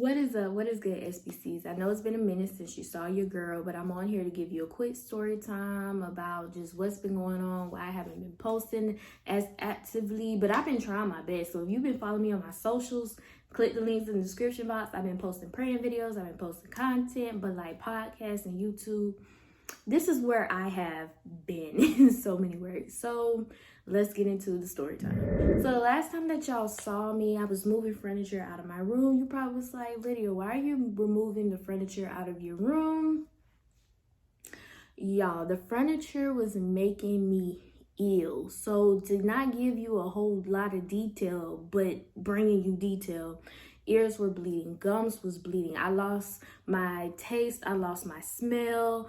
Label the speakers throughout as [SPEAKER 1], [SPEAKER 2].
[SPEAKER 1] What is good, SBCs? I know it's been a minute since you saw your girl, but I'm on here to give you a quick story time about just what's been going on, why I haven't been posting as actively, but I've been trying my best. So if you've been following me on my socials, click the links in the description box. I've been posting praying videos, I've been posting content, but like podcasts and YouTube, this is where I have been in so many words. So let's get into the story time. So the last time that y'all saw me, I was moving furniture out of my room. You probably was like, Lydia, why are you removing the furniture out of your room? Y'all, the furniture was making me ill. So to not give you a whole lot of detail, but bringing you detail, ears were bleeding, gums was bleeding. I lost my taste, I lost my smell.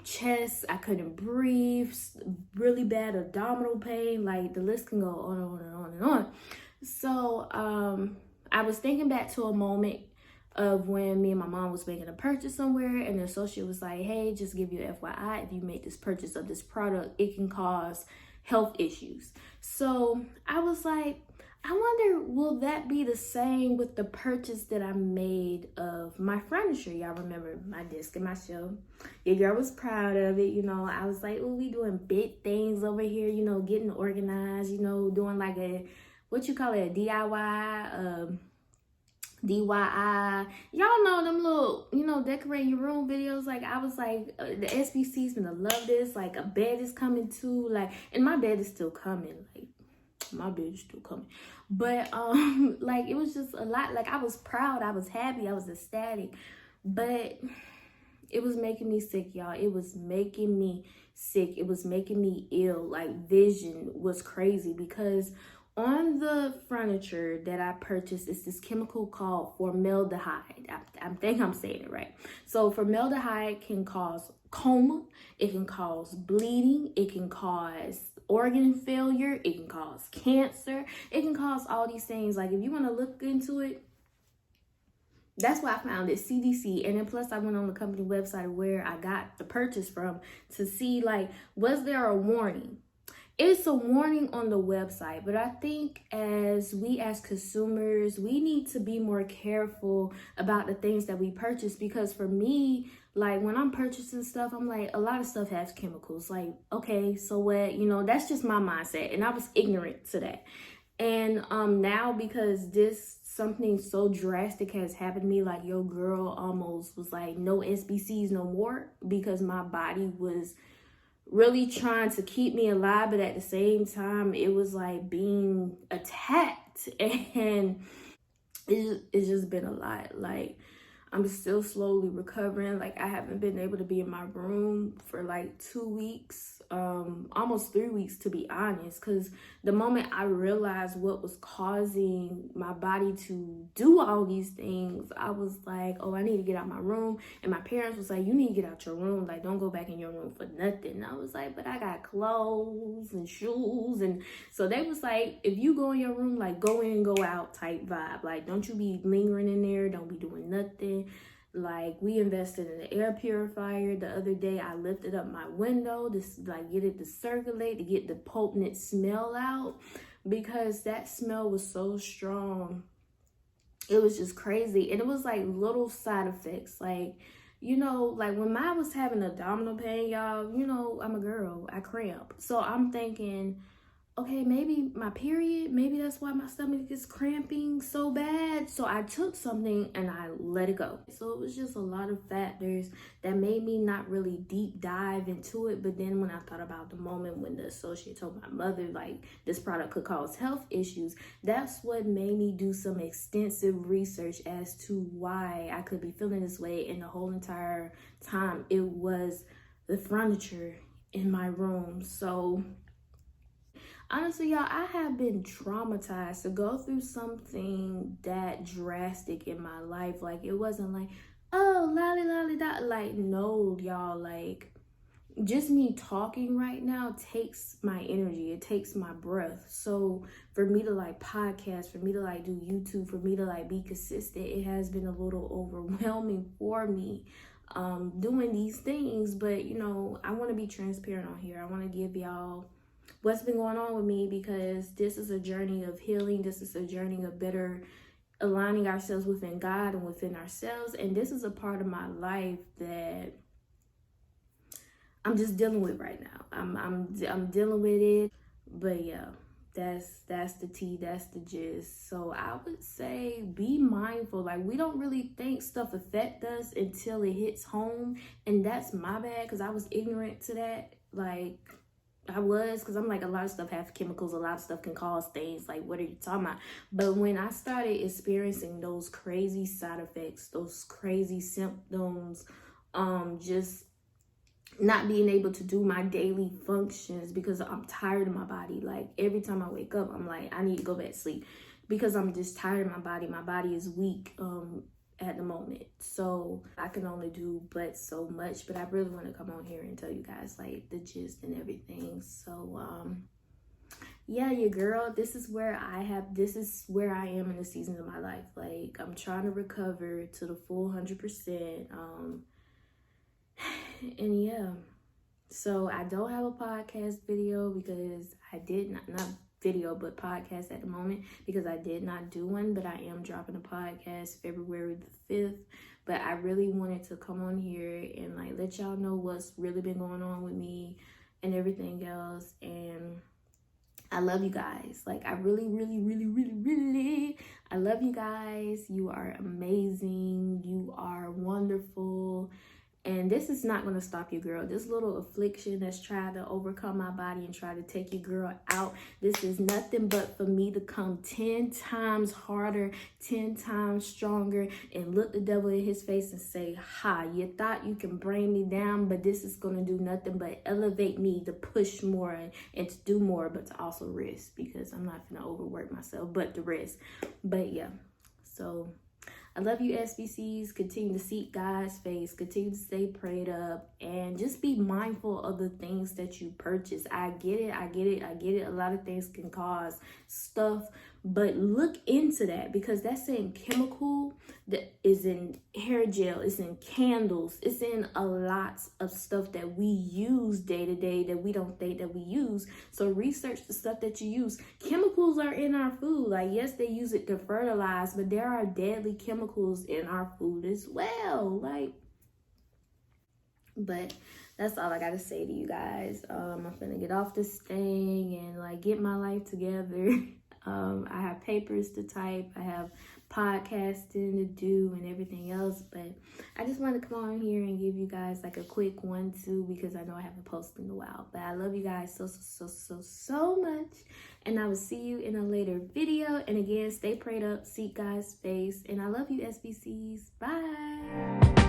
[SPEAKER 1] Chest, I couldn't breathe, really bad abdominal pain, like the list can go on and on and on and on. So I was thinking back to a moment of when me and my mom was making a purchase somewhere, and the associate was like, hey, just give you an FYI, if you make this purchase of this product, it can cause health issues. So I was like, I wonder, will that be the same with the purchase that I made of my furniture? Y'all remember my desk and my shelf. Your girl was proud of it, you know. I was like, oh, we doing big things over here, you know, getting organized, you know, doing like a, what you call it, a DIY, DIY. Y'all know them little, you know, decorate your room videos. Like, I was like, the SBC's gonna love this. Like, a bed is coming too. Like, and my bed is still coming. Like, my bed is still coming. But like, it was just a lot. Like, I was proud, I was happy, I was ecstatic, but it was making me sick, y'all. It was making me sick. It was making me ill. Like, vision was crazy, because on the furniture that I purchased is this chemical called formaldehyde. I think I'm saying it right. So formaldehyde can cause coma, it can cause bleeding, it can cause organ failure, it can cause cancer, it can cause all these things. Like, if you want to look into it, that's why I found it, CDC. And then plus I went on the company website where I got the purchase from to see, like, was there a warning? It's a warning on the website, but I think as consumers, we need to be more careful about the things that we purchase, because for me, like, when I'm purchasing stuff, I'm like, a lot of stuff has chemicals. Like, okay, so what? You know, that's just my mindset, and I was ignorant to that. And now, because something so drastic has happened to me, like, your girl almost was like, no SBCs no more, because my body was really trying to keep me alive, but at the same time, it was like being attacked, and it's just been a lot. Like, I'm still slowly recovering. Like, I haven't been able to be in my room for like 2 weeks, almost 3 weeks, to be honest, because the moment I realized what was causing my body to do all these things, I was like, oh, I need to get out my room. And my parents was like, you need to get out your room. Like, don't go back in your room for nothing. And I was like, but I got clothes and shoes. And so they was like, if you go in your room, like, go in and go out type vibe. Like, don't you be lingering in there. Don't be doing nothing. Like, we invested in an air purifier the other day. I lifted up my window to like get it to circulate, to get the potent smell out, because that smell was so strong. It was just crazy. And it was like little side effects. Like, you know, like when I was having abdominal pain, y'all, you know, I'm a girl, I cramp. So I'm thinking, okay, maybe my period, maybe that's why my stomach is cramping so bad. So I took something and I let it go. So it was just a lot of factors that made me not really deep dive into it. But then when I thought about the moment when the associate told my mother, like, this product could cause health issues, that's what made me do some extensive research as to why I could be feeling this way. And the whole entire time, it was the furniture in my room. So honestly, y'all, I have been traumatized to go through something that drastic in my life. Like, it wasn't like, oh, lolly, lolly, dot. Like, no, y'all, like, just me talking right now takes my energy. It takes my breath. So for me to like podcast, for me to like do YouTube, for me to like be consistent, it has been a little overwhelming for me doing these things. But, you know, I want to be transparent on here. I want to give y'all what's been going on with me, because this is a journey of healing. This is a journey of better aligning ourselves within God and within ourselves. And this is a part of my life that I'm just dealing with right now. I'm dealing with it. But yeah, that's the tea, that's the gist. So I would say be mindful. Like, we don't really think stuff affect us until it hits home, and that's my bad, because I was ignorant to that. Like, I was, because I'm like, a lot of stuff have chemicals, a lot of stuff can cause things. Like, what are you talking about? But when I started experiencing those crazy side effects, those crazy symptoms, just not being able to do my daily functions because I'm tired of my body. Like, every time I wake up, I'm like, I need to go back to sleep because I'm just tired of my body. My body is weak at the moment. So I can only do but so much. But I really want to come on here and tell you guys like the gist and everything. So yeah, your girl, this is where I am in the season of my life. Like, I'm trying to recover to the full 100%. And yeah, so I don't have a podcast video because I did not video, but podcast at the moment, because I did not do one. But I am dropping a podcast February the 5th. But I really wanted to come on here and like let y'all know what's really been going on with me and everything else. And I love you guys. Like, I really I love you guys. You are amazing. You are wonderful. And this is not going to stop your girl. This little affliction that's trying to overcome my body and try to take your girl out, this is nothing but for me to come 10 times harder, 10 times stronger, and look the devil in his face and say, ha, you thought you can bring me down, but this is going to do nothing but elevate me to push more and to do more, but to also rest, because I'm not going to overwork myself, but to rest. But yeah, so I love you, SBCs. Continue to seek God's face. Continue to stay prayed up. And just be mindful of the things that you purchase. I get it. A lot of things can cause stuff. But look into that, because that's in chemical, that is in hair gel, it's in candles, it's in a lot of stuff that we use day to day that we don't think that we use. So research the stuff that you use. Chemicals are in our food. Like, yes, they use it to fertilize, but there are deadly chemicals in our food as well. Like, but that's all I gotta say to you guys. I'm finna get off this thing and like get my life together. I have papers to type, I have podcasting to do and everything else, but I just want to come on here and give you guys like a quick 1-2, because I know I haven't posted in a while. But I love you guys so much, and I will see you in a later video. And again, stay prayed up, seek God's face, and I love you, SBCs. Bye.